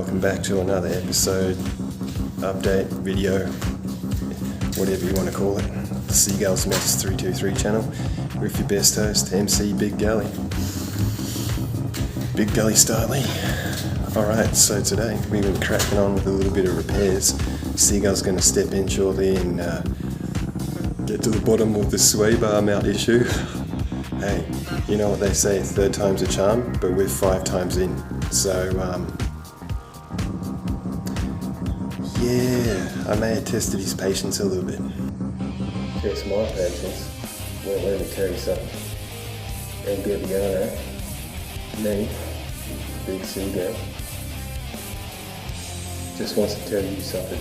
welcome back to another episode, update, video, whatever you want to call it. The Seagull's Mess 323 channel with your best host, MC Big Gully. Big Gully Starley. Alright, so today we've been cracking on with a little bit of repairs. Seagull's going to step in shortly and get to the bottom of the sway bar mount issue. Hey, you know what they say, third time's a charm, but we're 5 times in. So, yeah, I may have tested his patience a little bit. Test my patience. Won't let me tell you something. And Gabiano, me, Big Seagull, just wants to tell you something.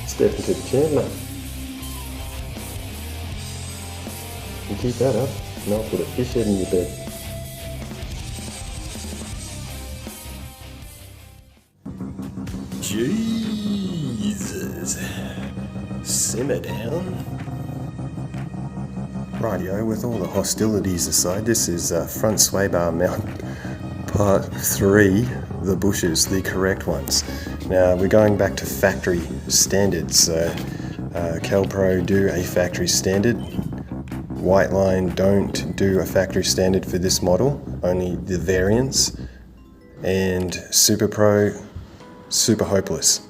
Step into the chair, mate. You keep that up, and I'll put a fish head in your bed. Jesus. Simmer down. Rightio, with all the hostilities aside, this is front sway bar mount part 3, the bushes, the correct ones. Now we're going back to factory standards, so Calpro do a factory standard. White Line don't do a factory standard for this model, only the variants, and SuperPro, super hopeless.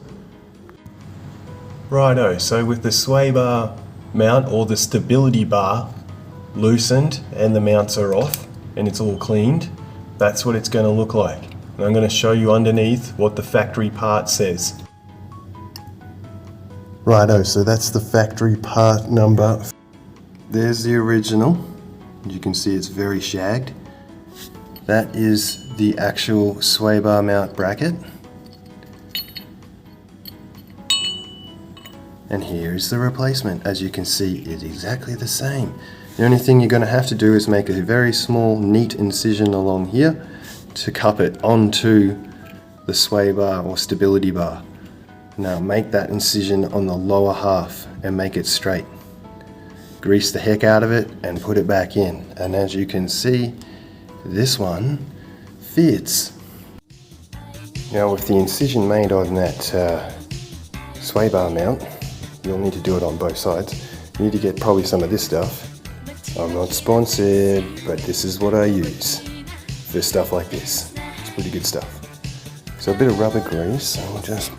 Righto, so with the sway bar mount or the stability bar loosened and the mounts are off and it's all cleaned, that's what it's going to look like. And I'm going to show you underneath what the factory part says. Righto, so that's the factory part number. There's the original. You can see it's very shagged. That is the actual sway bar mount bracket. And here is the replacement. As you can see, it's exactly the same. The only thing you're going to have to do is make a very small, neat incision along here to cup it onto the sway bar or stability bar. Now make that incision on the lower half and make it straight. Grease the heck out of it and put it back in. And as you can see, this one fits. Now with the incision made on that sway bar mount, you'll need to do it on both sides. You need to get probably some of this stuff. I'm not sponsored, but this is what I use for stuff like this. It's pretty good stuff. So a bit of rubber grease, and we'll just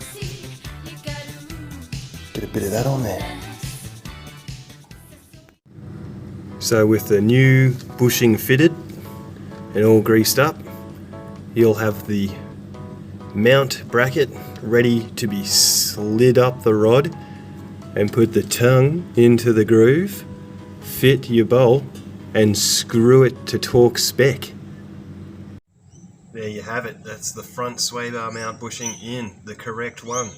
get a bit of that on there. So with the new bushing fitted and all greased up, you'll have the mount bracket ready to be slid up the rod and put the tongue into the groove, fit your bolt and screw it to torque spec. There you have it, that's the front sway bar mount bushing in, the correct one.